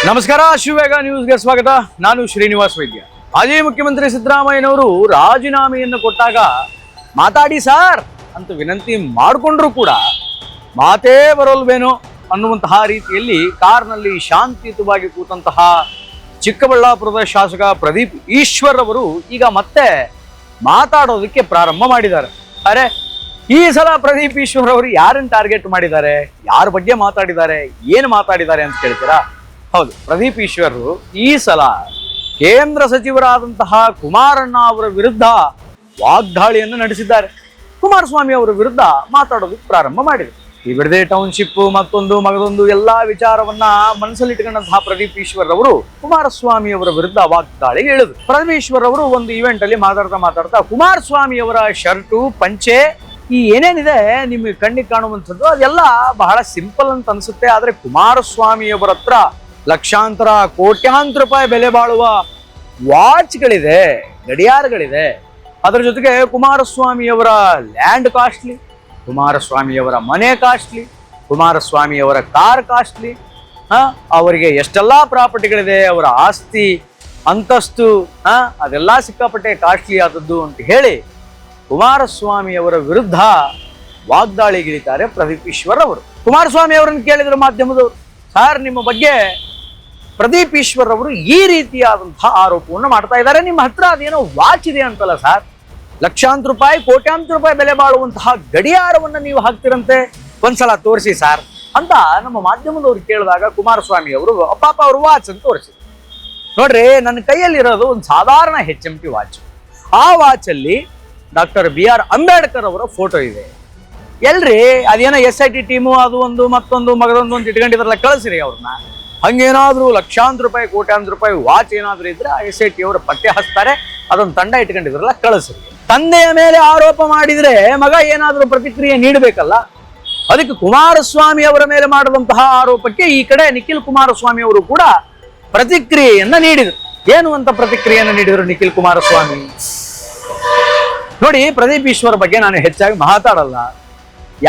ನಮಸ್ಕಾರ, ಶಿವವೇಗ ನ್ಯೂಸ್ಗೆ ಸ್ವಾಗತ. ನಾನು ಶ್ರೀನಿವಾಸ್ ವೈದ್ಯ. ಮಾಜಿ ಮುಖ್ಯಮಂತ್ರಿ ಸಿದ್ದರಾಮಯ್ಯನವರು ರಾಜೀನಾಮೆಯನ್ನು ಕೊಟ್ಟಾಗ ಮಾತಾಡಿ ಸರ್ ಅಂತ ವಿನಂತಿ ಮಾಡಿಕೊಂಡ್ರು ಕೂಡ ಮಾತೇ ಬರೋಲ್ವೇನೋ ಅನ್ನುವಂತಹ ರೀತಿಯಲ್ಲಿ ಕಾರ್ನಲ್ಲಿ ಶಾಂತಿಯುತವಾಗಿ ಕೂತಂತಹ ಚಿಕ್ಕಬಳ್ಳಾಪುರದ ಶಾಸಕ ಪ್ರದೀಪ್ ಈಶ್ವರ್ ಅವರು ಈಗ ಮತ್ತೆ ಮಾತಾಡೋದಕ್ಕೆ ಪ್ರಾರಂಭ ಮಾಡಿದ್ದಾರೆ. ಅರೆ, ಈ ಸಲ ಪ್ರದೀಪ್ ಈಶ್ವರ್ ಅವರು ಯಾರನ್ನು ಟಾರ್ಗೆಟ್ ಮಾಡಿದ್ದಾರೆ, ಯಾರ ಬಗ್ಗೆ ಮಾತಾಡಿದ್ದಾರೆ, ಏನು ಮಾತಾಡಿದ್ದಾರೆ ಅಂತ ಕೇಳ್ತೀರಾ? ಹೌದು, ಪ್ರದೀಪ್ ಈಶ್ವರ್ ಈ ಸಲ ಕೇಂದ್ರ ಸಚಿವರಾದಂತಹ ಕುಮಾರಣ್ಣ ಅವರ ವಿರುದ್ಧ ವಾಗ್ದಾಳಿಯನ್ನು ನಡೆಸಿದ್ದಾರೆ. ಕುಮಾರಸ್ವಾಮಿ ಅವರ ವಿರುದ್ಧ ಮಾತಾಡೋದಕ್ಕೆ ಪ್ರಾರಂಭ ಮಾಡಿದರು. ಈ ಬಿಡದೆ ಟೌನ್ಶಿಪ್ ಮಗದೊಂದು ಎಲ್ಲಾ ವಿಚಾರವನ್ನ ಮನಸ್ಸಲ್ಲಿಟ್ಟುಕೊಂಡಂತಹ ಪ್ರದೀಪ್ ಈಶ್ವರ್ ಅವರು ಕುಮಾರಸ್ವಾಮಿ ಅವರ ವಿರುದ್ಧ ವಾಗ್ದಾಳಿಗೆ ಇಳಿದ್ರು. ಪ್ರದೀಪ್ ಈಶ್ವರ್ ಅವರು ಒಂದು ಇವೆಂಟ್ ಅಲ್ಲಿ ಮಾತಾಡ್ತಾ ಕುಮಾರಸ್ವಾಮಿ ಅವರ ಶರ್ಟು, ಪಂಚೆ, ಈ ಏನೇನಿದೆ ನಿಮಗೆ ಕಣ್ಣಿಗೆ ಕಾಣುವಂಥದ್ದು ಅದೆಲ್ಲ ಬಹಳ ಸಿಂಪಲ್ ಅಂತ ಅನ್ಸುತ್ತೆ. ಆದ್ರೆ ಕುಮಾರಸ್ವಾಮಿ ಅವರ ಹತ್ರ ಲಕ್ಷಾಂತರ ಕೋಟ್ಯಾಂತರ ರೂಪಾಯಿ ಬೆಲೆ ಬಾಳುವ ವಾಚ್ಗಳಿದೆ, ಗಡಿಯಾರಗಳಿದೆ. ಅದರ ಜೊತೆಗೆ ಕುಮಾರಸ್ವಾಮಿಯವರ ಲ್ಯಾಂಡ್ ಕಾಸ್ಟ್ಲಿ, ಕುಮಾರಸ್ವಾಮಿಯವರ ಮನೆ ಕಾಸ್ಟ್ಲಿ, ಕುಮಾರಸ್ವಾಮಿಯವರ ಕಾರ್ ಕಾಸ್ಟ್ಲಿ, ಅವರಿಗೆ ಎಷ್ಟೆಲ್ಲಾ ಪ್ರಾಪರ್ಟಿಗಳಿದೆ, ಅವರ ಆಸ್ತಿ ಅಂತಸ್ತು ಅದೆಲ್ಲ ಸಿಕ್ಕಾಪಟ್ಟೆ ಕಾಸ್ಟ್ಲಿ ಆದದ್ದು ಅಂತ ಹೇಳಿ ಕುಮಾರಸ್ವಾಮಿಯವರ ವಿರುದ್ಧ ವಾಗ್ದಾಳಿಗಿಳಿತಾರೆ ಪ್ರದೀಪ್ ಈಶ್ವರ್ ಅವರು. ಕುಮಾರಸ್ವಾಮಿ ಅವರನ್ನು ಕೇಳಿದ್ರು ಮಾಧ್ಯಮದವರು, ಸರ್ ನಿಮ್ಮ ಬಗ್ಗೆ ಪ್ರದೀಪ್ ಈಶ್ವರ್ ಅವರು ಈ ರೀತಿಯಾದಂತಹ ಆರೋಪವನ್ನು ಮಾಡ್ತಾ ಇದ್ದಾರೆ, ನಿಮ್ಮ ಹತ್ರ ಅದೇನೋ ವಾಚ್ ಇದೆ ಅಂತಲ್ಲ ಸರ್, ಲಕ್ಷಾಂತರ ರೂಪಾಯಿ ಕೋಟ್ಯಾಂತರ ರೂಪಾಯಿ ಬೆಲೆ ಬಾಳುವಂತಹ ಗಡಿಯಾರವನ್ನು ನೀವು ಹಾಕ್ತಿರಂತೆ, ಒಂದ್ಸಲ ತೋರಿಸಿ ಸರ್ ಅಂತ ನಮ್ಮ ಮಾಧ್ಯಮದವ್ರು ಕೇಳಿದಾಗ ಕುಮಾರಸ್ವಾಮಿ ಅವರು ಪಾಪ ಅವರು ವಾಚ್ ಅಂತ ತೋರಿಸಿದ್ರು. ನೋಡ್ರಿ, ನನ್ನ ಕೈಯಲ್ಲಿರೋದು ಒಂದು ಸಾಧಾರಣ HMT ವಾಚ್. ಆ ವಾಚ್ ಅಲ್ಲಿ ಡಾಕ್ಟರ್ BR ಅಂಬೇಡ್ಕರ್ ಅವರ ಫೋಟೋ ಇದೆ. ಎಲ್ರಿ ಅದೇನೋ SIT ಟೀಮು ಅದು ಒಂದು ಮತ್ತೊಂದು ಮಗದೊಂದು ಅಂತ ಇಟ್ಕೊಂಡಿದ್ರಲ್ಲ, ಕಳಿಸ್ರಿ ಅವ್ರನ್ನ. ಹಂಗೇನಾದ್ರೂ ಲಕ್ಷಾಂತರ ರೂಪಾಯಿ ಕೋಟ್ಯಾಂತರ ರೂಪಾಯಿ ವಾಚ್ ಏನಾದ್ರೂ ಇದ್ರೆ ಆ SIT ಅವರು ಪತ್ತೆ ಹಚ್ತಾರೆ, ಅದೊಂದು ತಂಡ ಇಟ್ಕೊಂಡಿದ್ರಲ್ಲ, ಕಳಿಸ್ರಿ. ತಂದೆಯ ಮೇಲೆ ಆರೋಪ ಮಾಡಿದ್ರೆ ಮಗ ಏನಾದ್ರೂ ಪ್ರತಿಕ್ರಿಯೆ ನೀಡಬೇಕಲ್ಲ. ಅದಕ್ಕೆ ಕುಮಾರಸ್ವಾಮಿ ಅವರ ಮೇಲೆ ಮಾಡುವಂತಹ ಆರೋಪಕ್ಕೆ ಈ ಕಡೆ ನಿಖಿಲ್ ಕುಮಾರಸ್ವಾಮಿ ಅವರು ಕೂಡ ಪ್ರತಿಕ್ರಿಯೆಯನ್ನ ನೀಡಿದರು. ಏನು ಅಂತ ಪ್ರತಿಕ್ರಿಯೆಯನ್ನು ನೀಡಿದರು ನಿಖಿಲ್ ಕುಮಾರಸ್ವಾಮಿ? ನೋಡಿ, ಪ್ರದೀಪ್ ಈಶ್ವರ್ ಬಗ್ಗೆ ನಾನು ಹೆಚ್ಚಾಗಿ ಮಾತಾಡಲ್ಲ.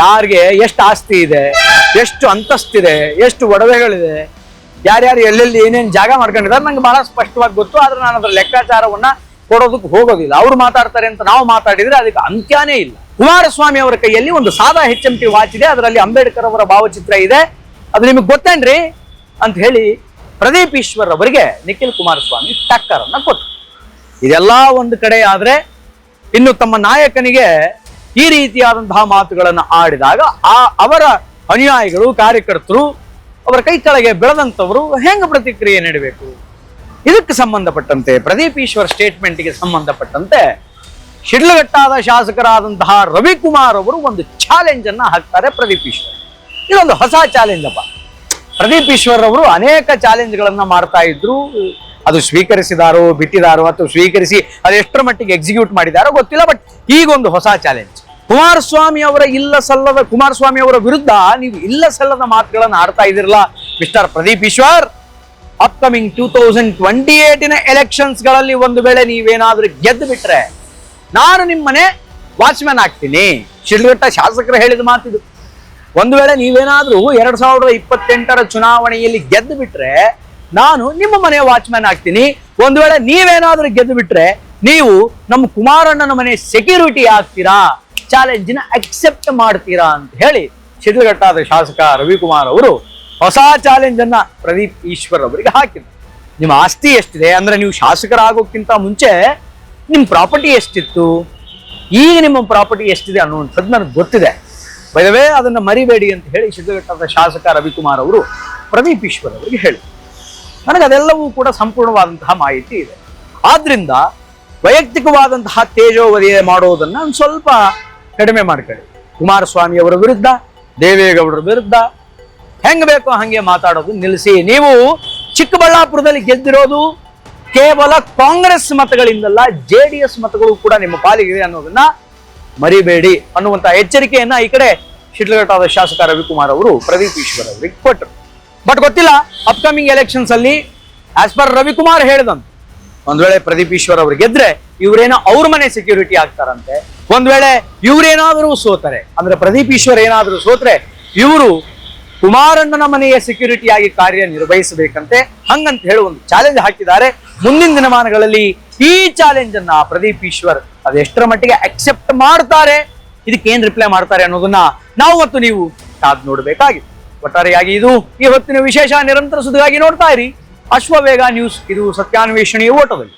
ಯಾರಿಗೆ ಎಷ್ಟು ಆಸ್ತಿ ಇದೆ, ಎಷ್ಟು ಅಂತಸ್ತಿದೆ, ಎಷ್ಟು ಒಡವೆಗಳಿದೆ, ಯಾರ್ಯಾರು ಎಲ್ಲೆಲ್ಲಿ ಏನೇನು ಜಾಗ ಮಾಡ್ಕೊಂಡಿದ್ದಾರೆ ನಂಗೆ ಬಹಳ ಸ್ಪಷ್ಟವಾಗಿ ಗೊತ್ತು. ಆದ್ರೆ ನಾನು ಅದರ ಲೆಕ್ಕಾಚಾರವನ್ನ ಕೊಡೋದಕ್ಕೆ ಹೋಗೋದಿಲ್ಲ. ಅವ್ರು ಮಾತಾಡ್ತಾರೆ ಅಂತ ನಾವು ಮಾತಾಡಿದ್ರೆ ಅದಕ್ಕೆ ಅಂತ್ಯನೇ ಇಲ್ಲ. ಕುಮಾರಸ್ವಾಮಿ ಅವರ ಕೈಯಲ್ಲಿ ಒಂದು ಸಾದಾ HMT ವಾಚ್ ಇದೆ, ಅದರಲ್ಲಿ ಅಂಬೇಡ್ಕರ್ ಅವರ ಭಾವಚಿತ್ರ ಇದೆ, ಅದು ನಿಮಗೆ ಗೊತ್ತೇನ್ರಿ ಅಂತ ಹೇಳಿ ಪ್ರದೀಪ್ ಈಶ್ವರ್ ಅವರಿಗೆ ನಿಖಿಲ್ ಕುಮಾರಸ್ವಾಮಿ ಟಕ್ಕರನ್ನ ಕೊಟ್ಟರು. ಇದೆಲ್ಲ ಒಂದು ಕಡೆ ಆದ್ರೆ, ಇನ್ನು ತಮ್ಮ ನಾಯಕನಿಗೆ ಈ ರೀತಿಯಾದಂತಹ ಮಾತುಗಳನ್ನು ಆಡಿದಾಗ ಅವರ ಅನುಯಾಯಿಗಳು, ಕಾರ್ಯಕರ್ತರು, ಅವರ ಕೈ ಕೆಳಗೆ ಬೆಳೆದಂಥವರು ಹೆಂಗ ಪ್ರತಿಕ್ರಿಯೆ ನೀಡಬೇಕು? ಇದಕ್ಕೆ ಸಂಬಂಧಪಟ್ಟಂತೆ ಪ್ರದೀಪ್ ಈಶ್ವರ್ ಸ್ಟೇಟ್ಮೆಂಟ್ಗೆ ಸಂಬಂಧಪಟ್ಟಂತೆ ಶಿಡ್ಲಘಟ್ಟಾದ ಶಾಸಕರಾದಂತಹ ರವಿಕುಮಾರ್ ಅವರು ಒಂದು ಚಾಲೆಂಜ್ ಅನ್ನ ಹಾಕ್ತಾರೆ ಪ್ರದೀಪ್ ಈಶ್ವರ್. ಇದೊಂದು ಹೊಸ ಚಾಲೆಂಜ್ ಅಪ್ಪ. ಪ್ರದೀಪ್ ಈಶ್ವರ್ ಅವರು ಅನೇಕ ಚಾಲೆಂಜ್ಗಳನ್ನ ಮಾಡ್ತಾ ಇದ್ರು. ಅದು ಸ್ವೀಕರಿಸಿದಾರೋ ಬಿಟ್ಟಿದಾರೋ ಅಥವಾ ಸ್ವೀಕರಿಸಿ ಅದೆಷ್ಟರ ಮಟ್ಟಿಗೆ ಎಕ್ಸಿಕ್ಯೂಟ್ ಮಾಡಿದಾರೋ ಗೊತ್ತಿಲ್ಲ. ಬಟ್ ಈಗೊಂದು ಹೊಸ ಚಾಲೆಂಜ್. ಕುಮಾರಸ್ವಾಮಿ ಅವರ ವಿರುದ್ಧ ನೀವು ಇಲ್ಲ ಸಲ್ಲದ ಮಾತುಗಳನ್ನು ಆಡ್ತಾ ಇದಿರಲ್ಲ mister Pradeep Eshwar. Upcoming 2028 elections ಗಳಲ್ಲಿ ಒಂದು ವೇಳೆ ನೀವೇನಾದ್ರೂ ಗೆದ್ದು ಬಿಟ್ರೆ ನಾನು ನಿಮ್ಮನೆ ವಾಚ್ಮ್ಯಾನ್ ಆಗ್ತೀನಿ. ಶಿಡ್ಲಘಟ್ಟ ಶಾಸಕರು ಹೇಳಿದ ಮಾತಿದು. ಒಂದು ವೇಳೆ ನೀವೇನಾದ್ರೂ 2028 ಚುನಾವಣೆಯಲ್ಲಿ ಗೆದ್ದು ಬಿಟ್ರೆ ನಾನು ನಿಮ್ಮ ಮನೆ ವಾಚ್ಮ್ಯಾನ್ ಆಗ್ತೀನಿ. ಒಂದು ವೇಳೆ ನೀವೇನಾದ್ರೂ ಗೆದ್ದು ಬಿಟ್ರೆ ನೀವು ನಮ್ಮ ಕುಮಾರಣ್ಣನ ಮನೆ ಸೆಕ್ಯೂರಿಟಿ ಆಗ್ತೀರಾ, ಚಾಲೆಂಜಿನ ಅಕ್ಸೆಪ್ಟ್ ಮಾಡ್ತೀರಾ ಅಂತ ಹೇಳಿ ಶಿಡ್ಲಘಟ್ಟಾದ ಶಾಸಕ ರವಿಕುಮಾರ್ ಅವರು ಹೊಸ ಚಾಲೆಂಜ್ ಅನ್ನ ಪ್ರದೀಪ್ ಈಶ್ವರ್ ಅವರಿಗೆ ಹಾಕಿದ್ರು. ನಿಮ್ಮ ಆಸ್ತಿ ಎಷ್ಟಿದೆ ಅಂದ್ರೆ, ನೀವು ಶಾಸಕರಾಗೋಕ್ಕಿಂತ ಮುಂಚೆ ನಿಮ್ಮ ಪ್ರಾಪರ್ಟಿ ಎಷ್ಟಿತ್ತು, ಈಗ ನಿಮ್ಮ ಪ್ರಾಪರ್ಟಿ ಎಷ್ಟಿದೆ ಅನ್ನುವಂಥದ್ದು ನನಗೆ ಗೊತ್ತಿದೆ, ಬೈದವೇ ಅದನ್ನ ಮರಿಬೇಡಿ ಅಂತ ಹೇಳಿ ಶಿಡ್ಲಘಟ್ಟಾದ ಶಾಸಕ ರವಿಕುಮಾರ್ ಅವರು ಪ್ರದೀಪ್ ಈಶ್ವರ್ ಅವರಿಗೆ ಹೇಳಿ. ನನಗೆ ಅದೆಲ್ಲವೂ ಕೂಡ ಸಂಪೂರ್ಣವಾದಂತಹ ಮಾಹಿತಿ ಇದೆ. ಆದ್ರಿಂದ ವೈಯಕ್ತಿಕವಾದಂತಹ ತೇಜೋವಧಿ ಮಾಡೋದನ್ನ ಒಂದು ಸ್ವಲ್ಪ ಕಡಿಮೆ ಮಾಡ್ಕೊಳ್ಳಿ. ಕುಮಾರಸ್ವಾಮಿ ಅವರ ವಿರುದ್ಧ, ದೇವೇಗೌಡರ ವಿರುದ್ಧ ಹೆಂಗ್ ಬೇಕೋ ಹಂಗೆ ಮಾತಾಡೋದು ನಿಲ್ಲಿಸಿ. ನೀವು ಚಿಕ್ಕಬಳ್ಳಾಪುರದಲ್ಲಿ ಗೆದ್ದಿರೋದು ಕೇವಲ ಕಾಂಗ್ರೆಸ್ ಮತಗಳಿಂದಲ್ಲ, JDS ಮತಗಳು ಕೂಡ ನಿಮ್ಮ ಪಾಲಿಗಿದೆ ಅನ್ನೋದನ್ನ ಮರಿಬೇಡಿ ಅನ್ನುವಂತಹ ಎಚ್ಚರಿಕೆಯನ್ನ ಈ ಕಡೆ ಶಿಡ್ಲಘಟ್ಟಾದ ಶಾಸಕ ರವಿಕುಮಾರ್ ಅವರು ಪ್ರದೀಪ್ ಈಶ್ವರ್ ಅವರಿಗೆ ಕೊಟ್ಟರು. ಬಟ್ ಗೊತ್ತಿಲ್ಲ, ಅಪ್ಕಮಿಂಗ್ ಎಲೆಕ್ಷನ್ಸ್ ಅಲ್ಲಿ ಆಸ್ ಪರ್ ರವಿಕುಮಾರ್ ಹೇಳಿದಂತ ಒಂದ್ ವೇಳೆ ಪ್ರದೀಪ್ ಈಶ್ವರ್ ಅವರು ಗೆದ್ರೆ ಇವ್ರೇನೋ ಅವ್ರ ಮನೆ ಸೆಕ್ಯೂರಿಟಿ ಆಗ್ತಾರಂತೆ. ಒಂದ್ ವೇಳೆ ಇವ್ರೇನಾದ್ರೂ ಸೋತಾರೆ ಅಂದ್ರೆ, ಪ್ರದೀಪ್ ಈಶ್ವರ್ ಏನಾದ್ರೂ ಸೋತ್ರೆ ಇವರು ಕುಮಾರಣ್ಣನ ಮನೆಯ ಸೆಕ್ಯೂರಿಟಿಯಾಗಿ ಕಾರ್ಯನಿರ್ವಹಿಸಬೇಕಂತೆ. ಹಂಗಂತ ಹೇಳಿ ಒಂದು ಚಾಲೆಂಜ್ ಹಾಕಿದ್ದಾರೆ. ಮುಂದಿನ ದಿನಮಾನಗಳಲ್ಲಿ ಈ ಚಾಲೆಂಜ್ ಅನ್ನ ಪ್ರದೀಪ್ ಈಶ್ವರ್ ಅದೆಷ್ಟರ ಮಟ್ಟಿಗೆ ಅಕ್ಸೆಪ್ಟ್ ಮಾಡ್ತಾರೆ, ಇದಕ್ಕೆ ಏನ್ ರಿಪ್ಲೈ ಮಾಡ್ತಾರೆ ಅನ್ನೋದನ್ನ ನಾವು ಮತ್ತು ನೀವು ಕಾದ್ ನೋಡಬೇಕಾಗಿದೆ. ಒಟ್ಟಾರೆಯಾಗಿ ಇದು ಈ ಹೊತ್ತಿನ ವಿಶೇಷ. ನಿರಂತರ ಸುದ್ದಿಗಾಗಿ ನೋಡ್ತಾ ಇರಿ ಅಶ್ವವೇಗ ನ್ಯೂಸ್. ಇದು ಸತ್ಯಾನ್ವೇಷಣೆಯ ಓಟದಲ್ಲಿ.